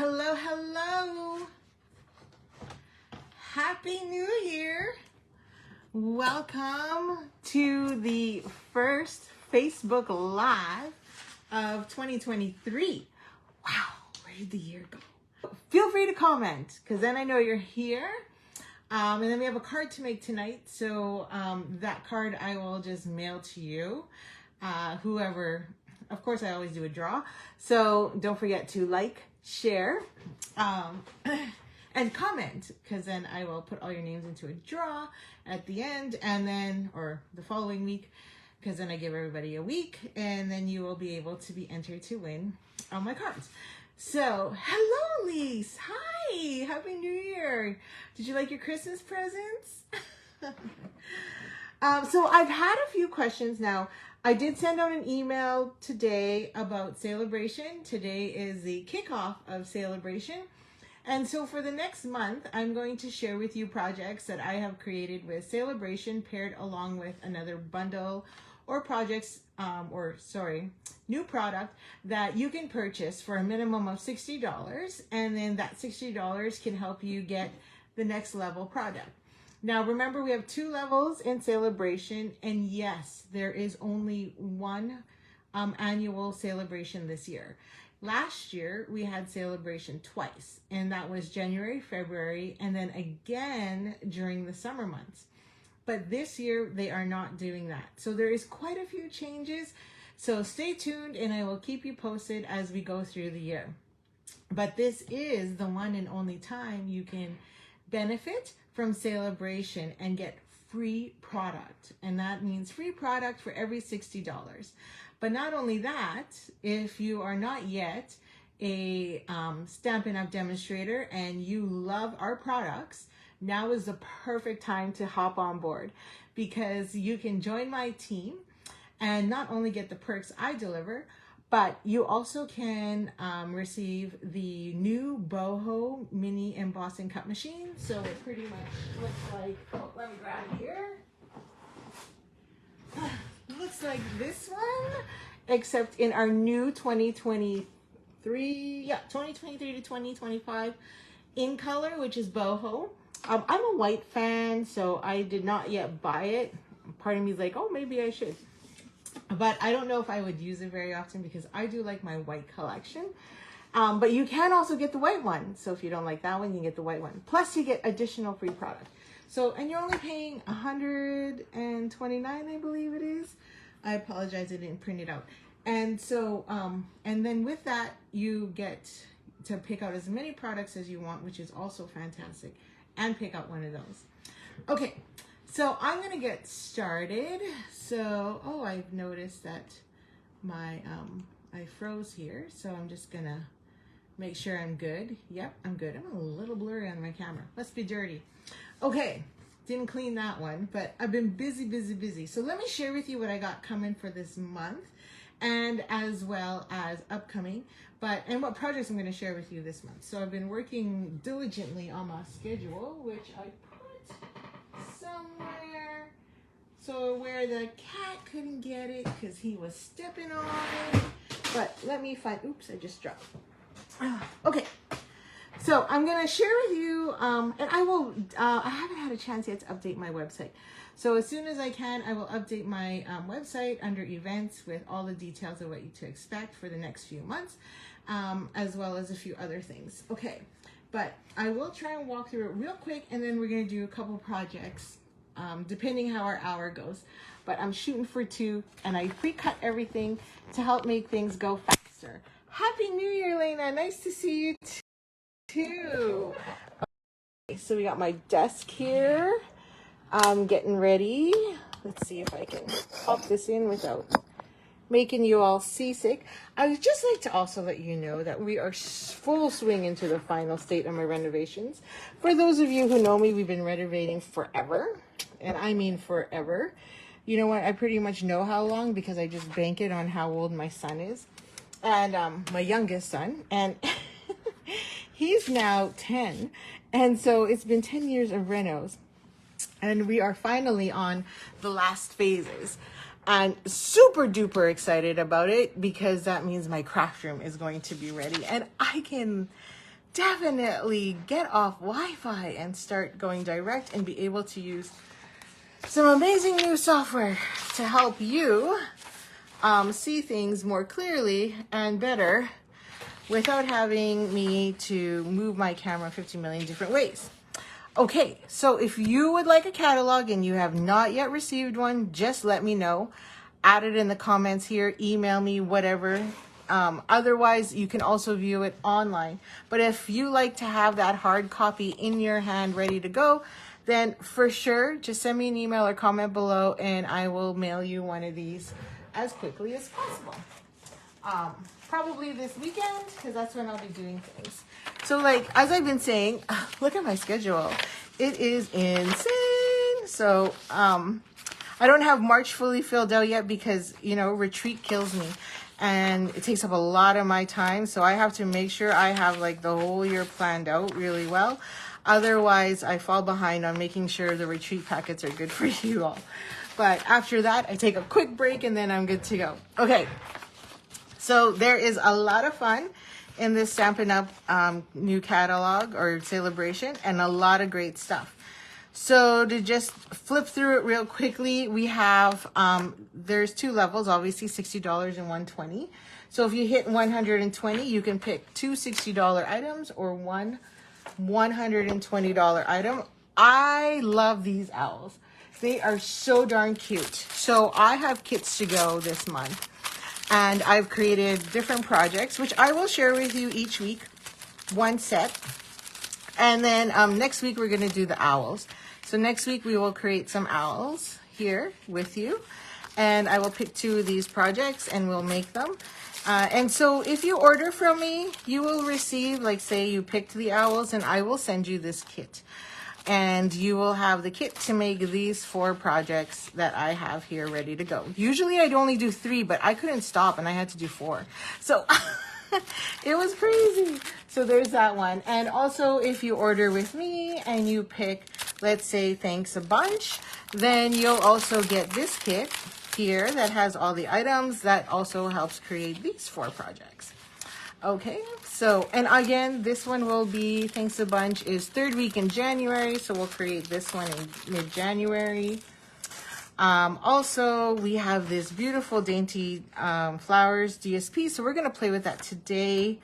Hello, hello. Happy New Year. Welcome to the first Facebook Live of 2023. Wow, where did the year go? Feel free to comment because then I know you're here. And then we have a card to make tonight. So that card I will just mail to you. Whoever, of course I always do a draw. So don't forget to like, share, and comment, because then I will put all your names into a draw at the end, and then, or the following week, because then I give everybody a week, and then you will be able to be entered to win on my cards. So, hello, Lise. Hi. Happy New Year. Did you like your Christmas presents? So I've had a few questions now. I did send out an email today about Saleabration. Today is the kickoff of Saleabration. And so for the next month, I'm going to share with you projects that I have created with Saleabration paired along with another bundle or projects, new product that you can purchase for a minimum of $60. And then that $60 can help you get the next level product. Now, remember, we have 2 levels in Saleabration, and yes, there is only one annual Saleabration this year. Last year, we had Saleabration twice, and that was January, February, and then again during the summer months. But this year, they are not doing that. So there is quite a few changes. So stay tuned, and I will keep you posted as we go through the year. But this is the one and only time you can benefit from Saleabration and get free product. And that means free product for every $60. But not only that, if you are not yet a Stampin' Up! Demonstrator and you love our products, now is the perfect time to hop on board, because you can join my team and not only get the perks I deliver, but you also can receive the new boho mini embossing cut machine. So it pretty much looks like, oh, let me grab it here. Looks like this one, except in our new 2023 to 2025 in color, which is boho. I'm a white fan, so I did not yet buy it. Part of me is like, oh, maybe I should. But I don't know if I would use it very often because I do like my white collection. But you can also get the white one. So if you don't like that one, you can get the white one. Plus you get additional free product. So, and you're only paying $129, I believe it is. I apologize, I didn't print it out. And so, and then with that, you get to pick out as many products as you want, which is also fantastic. And pick out one of those. Okay. So I'm going to get started. So, oh, I've noticed that my, I froze here. So I'm just going to make sure I'm good. Yep, I'm good. I'm a little blurry on my camera. Must be dirty. Okay, didn't clean that one, but I've been busy. So let me share with you what I got coming for this month and as well as upcoming, and what projects I'm going to share with you this month. So I've been working diligently on my schedule, which I somewhere, so where the cat couldn't get it because he was stepping on it. But let me find, oops, I just dropped. Okay, so I'm gonna share with you, and I will, I haven't had a chance yet to update my website. So as soon as I can, I will update my website under events with all the details of what you to expect for the next few months, as well as a few other things. Okay. But I will try and walk through it real quick, and then we're going to do a couple projects, depending how our hour goes. But I'm shooting for 2, and I pre-cut everything to help make things go faster. Happy New Year, Lena. Nice to see you too. Okay, so we got my desk here. I'm getting ready. Let's see if I can pop this in without making you all seasick. I would just like to also let you know that we are full swing into the final state of my renovations. For those of you who know me, we've been renovating forever, and I mean forever. You know what? I pretty much know how long because I just bank it on how old my son is, and my youngest son, and he's now 10, and so it's been 10 years of renos, and we are finally on the last phases. I'm super duper excited about it because that means my craft room is going to be ready, and I can definitely get off Wi-Fi and start going direct and be able to use some amazing new software to help you see things more clearly and better without having me to move my camera 50 million different ways. Okay, so if you would like a catalog and you have not yet received one, just let me know. Add it in the comments here, email me, whatever. Otherwise, you can also view it online. But if you like to have that hard copy in your hand ready to go, then for sure, just send me an email or comment below and I will mail you one of these as quickly as possible. Probably this weekend, because that's when I'll be doing things. So like, as I've been saying, look at my schedule. It is insane. So I don't have March fully filled out yet because, you know, retreat kills me. And it takes up a lot of my time. So I have to make sure I have like the whole year planned out really well. Otherwise, I fall behind on making sure the retreat packets are good for you all. But after that, I take a quick break and then I'm good to go. Okay. So there is a lot of fun in this Stampin' Up! New catalog or Saleabration and a lot of great stuff. So to just flip through it real quickly, we have, there's two levels, obviously $60 and $120. So if you hit 120, you can pick two $60 items or one $120 item. I love these owls. They are so darn cute. So I have kits to go this month. And I've created different projects, which I will share with you each week, one set. And then next week, we're going to do the owls. So next week, we will create some owls here with you. And I will pick two of these projects and we'll make them. And so if you order from me, you will receive, like say you picked the owls and I will send you this kit. And you will have the kit to make these 4 projects that I have here ready to go. Usually I'd only do 3, but I couldn't stop and I had to do 4. So it was crazy. So there's that one. And also if you order with me and you pick, let's say, thanks a bunch, then you'll also get this kit here that has all the items that also helps create these 4 projects. Okay, so, and again, this one will be, thanks a bunch, is 3rd week in January, so we'll create this one in mid-January. Also, we have this beautiful Dainty Flowers DSP, so we're going to play with that today.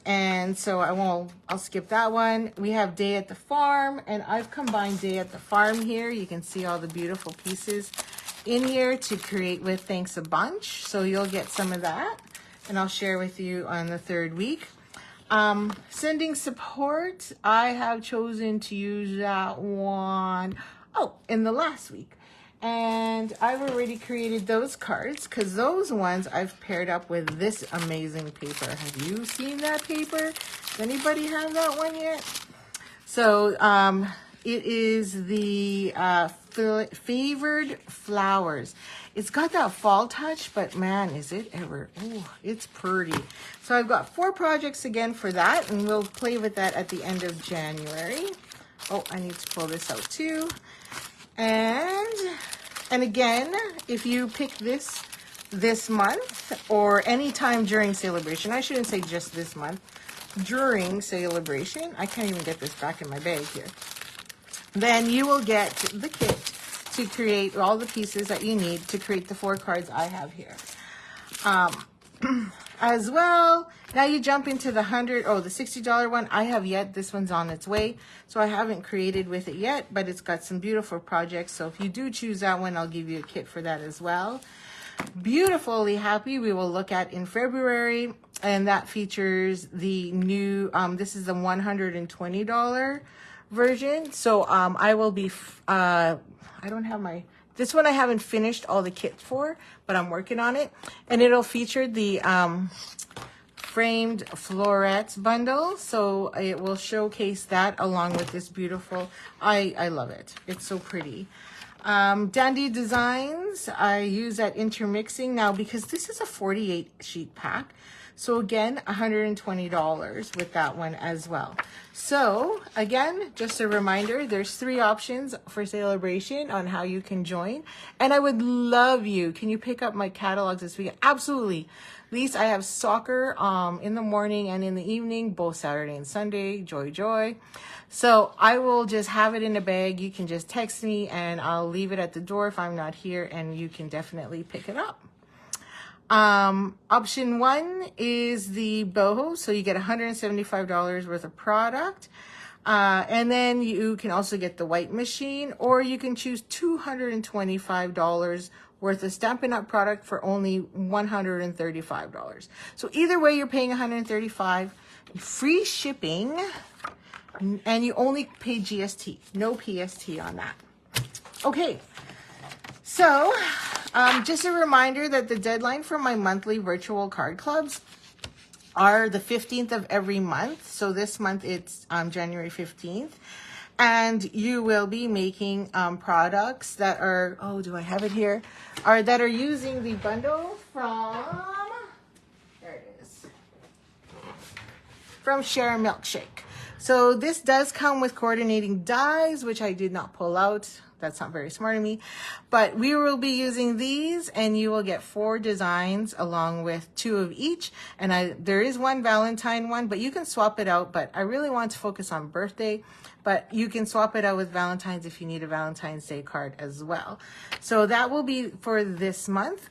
And so I'll skip that one. We have Day at the Farm, and I've combined Day at the Farm here. You can see all the beautiful pieces in here to create with Thanks a Bunch, so you'll get some of that. And I'll share with you on the 3rd week. Sending support, I have chosen to use that one, in the last week. And I've already created those cards because those ones I've paired up with this amazing paper. Have you seen that paper? Does anybody have that one yet? So it is the Favored Flowers. It's got that fall touch, but man, is it ever. Oh, it's pretty. So I've got 4 projects again for that, and we'll play with that at the end of January. Oh, I need to pull this out too. And again, if you pick this month or any time during Saleabration, I shouldn't say just this month, during Saleabration, I can't even get this back in my bag here, then you will get the kit to create all the pieces that you need to create the 4 cards I have here. As well, now you jump into the the $60 one. I have yet. This one's on its way. So I haven't created with it yet, but it's got some beautiful projects. So if you do choose that one, I'll give you a kit for that as well. Beautifully Happy, we will look at in February. And that features the new, this is the $120 version. So I will be, I don't have my, this one I haven't finished all the kit for, but I'm working on it. And it'll feature the framed florets bundle. So it will showcase that along with this beautiful, I love it. It's so pretty. Dandy Designs, I use that intermixing now because this is a 48 sheet pack. So again, $120 with that one as well. So again, just a reminder, there's 3 options for Saleabration on how you can join. And I would love you. Can you pick up my catalogs this week? Absolutely. least I have soccer in the morning and in the evening, both Saturday and Sunday. Joy, joy. So I will just have it in a bag. You can just text me and I'll leave it at the door if I'm not here, and you can definitely pick it up. Option 1 is the boho. So you get $175 worth of product. And then you can also get the white machine, or you can choose $225 worth of Stampin' Up! Product for only $135. So either way, you're paying $135, free shipping, and you only pay GST, no PST on that. Okay, so just a reminder that the deadline for my monthly virtual card clubs are the 15th of every month. So this month it's January 15th. And you will be making products that are, oh, do I have it here? That are using the bundle from, there it is, from Share a Milkshake. So this does come with coordinating dies, which I did not pull out. That's not very smart of me. But we will be using these, and you will get 4 designs along with 2 of each. And there is one Valentine one, but you can swap it out. But I really want to focus on birthday. But you can swap it out with Valentine's if you need a Valentine's Day card as well. So that will be for this month.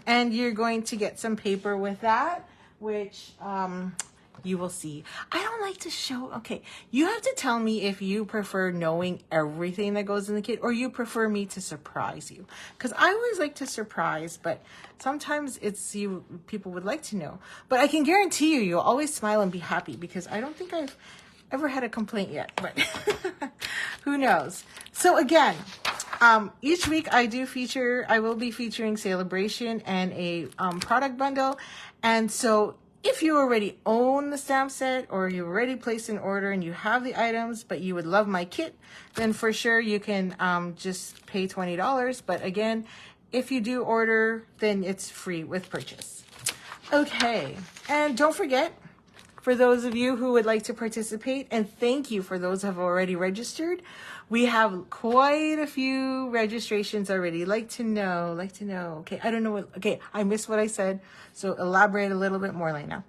And you're going to get some paper with that, which you will see. I don't like to show, okay, you have to tell me if you prefer knowing everything that goes in the kit, or you prefer me to surprise you. Because I always like to surprise, but sometimes it's people would like to know. But I can guarantee you, you'll always smile and be happy, because I don't think I've ever had a complaint yet, but who knows. So again, each week I will be featuring Saleabration and a product bundle. And so if you already own the stamp set, or you already placed an order and you have the items, but you would love my kit, then for sure you can just pay $20. But again, if you do order, then it's free with purchase. Okay, and don't forget, for those of you who would like to participate, and thank you for those who have already registered. We have quite a few registrations already. Like to know. Okay, I don't know what, okay, I missed what I said. So elaborate a little bit more, Lena.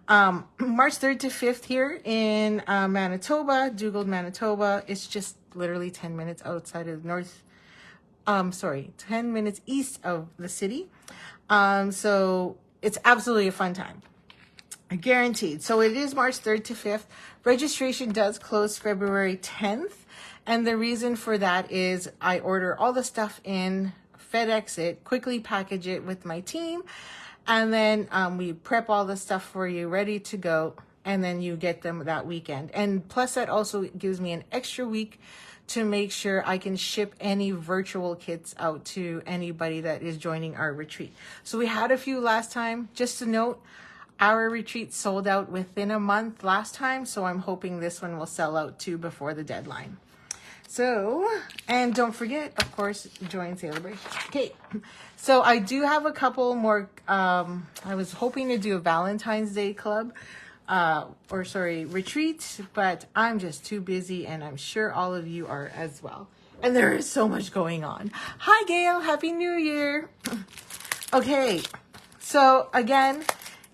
March 3rd to 5th here in Manitoba, Dugald, Manitoba. It's just literally 10 minutes outside of 10 minutes east of the city. So it's absolutely a fun time. Guaranteed. So it is March 3rd to 5th. Registration does close February 10th. And the reason for that is I order all the stuff in, FedEx it, quickly package it with my team. And then we prep all the stuff for you, ready to go. And then you get them that weekend. And plus that also gives me an extra week to make sure I can ship any virtual kits out to anybody that is joining our retreat. So we had a few last time. Just to note, our retreat sold out within a month last time, so I'm hoping this one will sell out too before the deadline. So, and don't forget, of course, join Saleabration. Okay, so I do have a couple more. I was hoping to do a Valentine's Day club, retreat, but I'm just too busy, and I'm sure all of you are as well. And there is so much going on. Hi, Gail. Happy New Year. Okay, so again,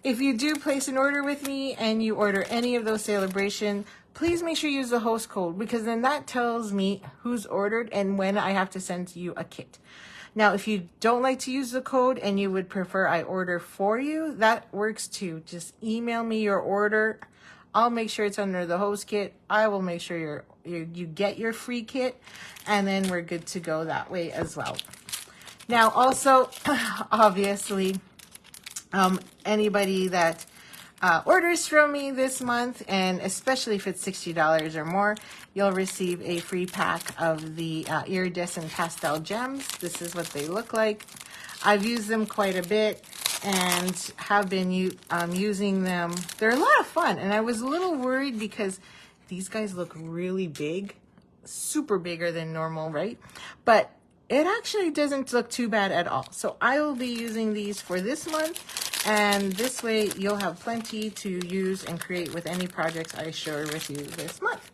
if you do place an order with me and you order any of those Saleabration, please make sure you use the host code, because then that tells me who's ordered and when I have to send you a kit. Now, if you don't like to use the code and you would prefer I order for you, that works too. Just email me your order. I'll make sure it's under the host kit. I will make sure you get your free kit, and then we're good to go that way as well. Now, also, obviously, anybody that orders from me this month, and especially if it's $60 or more, you'll receive a free pack of the iridescent pastel gems. This is what they look like. I've used them quite a bit and have been using them. They're a lot of fun, and I was a little worried because these guys look really big, super bigger than normal, right? But it actually doesn't look too bad at all. So I will be using these for this month, and this way you'll have plenty to use and create with any projects I share with you this month.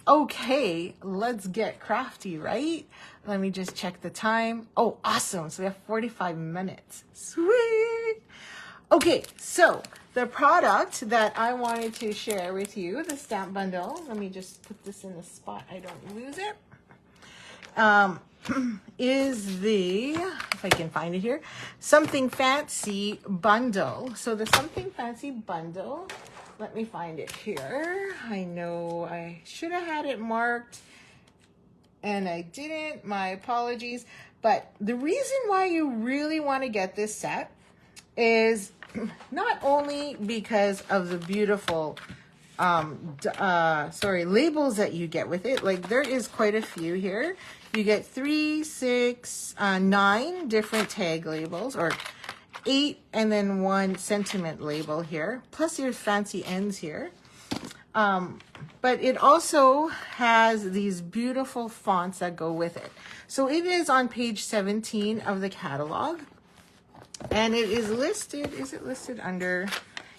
Okay, let's get crafty, right? Let me just check the time. Oh, awesome. So we have 45 minutes. Sweet. Okay, so the product that I wanted to share with you, the stamp bundle, let me just put this in the spot I don't lose it, is the, if I can find it here, Something Fancy bundle. So the Something Fancy bundle, let me find it here. I know I should have had it marked and I didn't, my apologies. But the reason why you really want to get this set is not only because of the beautiful labels that you get with it. Like, there is quite a few here. You get 3, 6, 9 different tag labels, or 8, and then 1 sentiment label here, plus your fancy ends here. But it also has these beautiful fonts that go with it. So it is on page 17 of the catalog. And it is listed, is it listed under,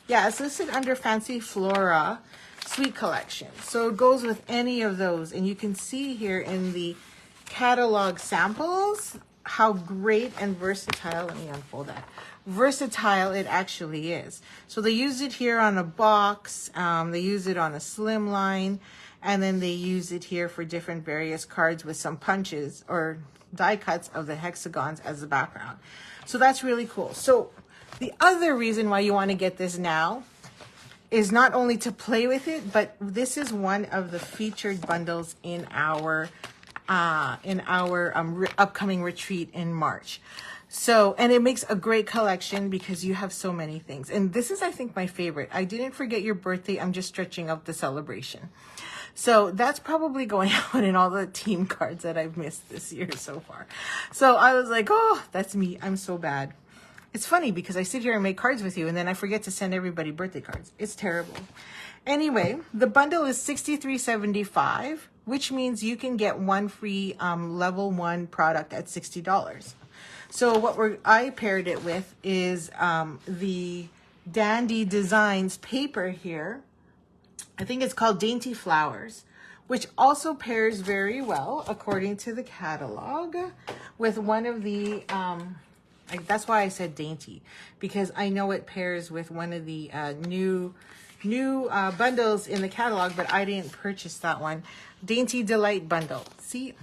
yeah, it's listed under Fancy Flora Sweet Collection. So it goes with any of those. And you can see here in the catalog samples how great and versatile, let me unfold that, versatile it actually is. So they use it here on a box, they use it on a slimline, and then they use it here for different various cards with some punches or die cuts of the hexagons as the background. So that's really cool. So the other reason why you want to get this now is not only to play with it, but this is one of the featured bundles in our upcoming retreat in March. So, and it makes a great collection because you have so many things. And this is, I think, my favorite. I didn't forget your birthday. I'm just stretching out the celebration. So that's probably going out in all the team cards that I've missed this year so far. So I was like, oh, that's me. I'm so bad. It's funny because I sit here and make cards with you and then I forget to send everybody birthday cards. It's terrible. Anyway, the bundle is $63.75, which means you can get one free level 1 product at $60. So what I paired it with is the Dandy Designs paper here. I think it's called Dainty Flowers, which also pairs very well, according to the catalog, with one of the, that's why I said dainty, because I know it pairs with one of the new bundles in the catalog, but I didn't purchase that one. Dainty Delight bundle. See?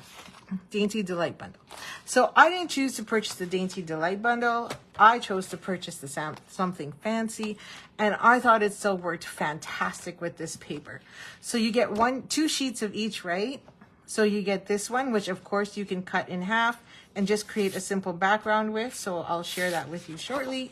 Dainty Delight bundle. So I didn't choose to purchase the Dainty Delight bundle. I chose to purchase the Something Fancy, and I thought it still worked fantastic with this paper. So you get 2 sheets of each, right? So you get this one, which of course you can cut in half and just create a simple background with. So I'll share that with you shortly.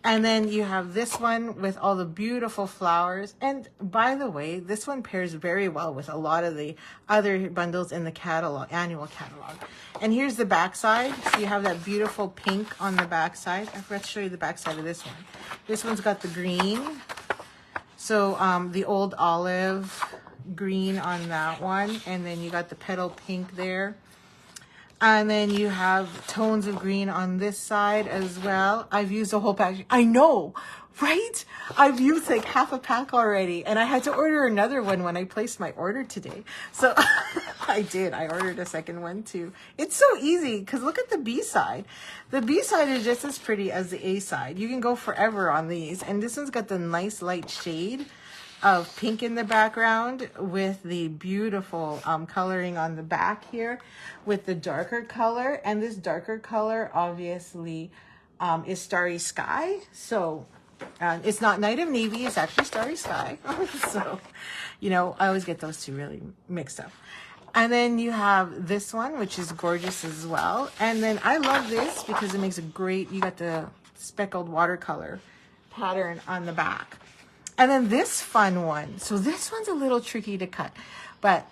And then you have this one with all the beautiful flowers. And by the way, this one pairs very well with a lot of the other bundles in the catalog, annual catalog. And here's the back side. So you have that beautiful pink on the back side. I forgot to show you the back side of this one. This one's got the green. So the old olive green on that one. And then you got the petal pink there. And then you have tones of green on this side as well. I've used a whole pack. I know, right? I've used like half a pack already. And I had to order another one when I placed my order today. So I did. I ordered a second one too. It's so easy because look at the B side. The B side is just as pretty as the A side. You can go forever on these. And this one's got the nice light shade of pink in the background with the beautiful coloring on the back here with the darker color. And this darker color obviously is Starry Sky. So it's not Night of Navy, it's actually Starry Sky. So, you know, I always get those two really mixed up. And then you have this one, which is gorgeous as well. And then I love this because it makes a great, you got the speckled watercolor pattern on the back. And then this fun one. So this one's a little tricky to cut, but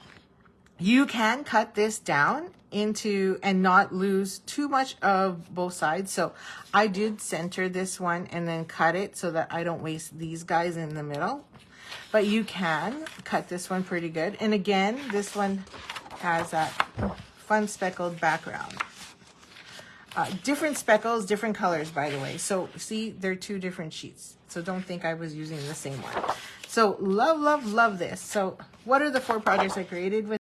you can cut this down into and not lose too much of both sides. So I did center this one and then cut it so that I don't waste these guys in the middle. But you can cut this one pretty good. And again, this one has that fun speckled background. Different speckles, different colors, by the way. So see, they're 2 different sheets. So don't think I was using the same one. So love, love, love this. So what are the 4 projects I created with?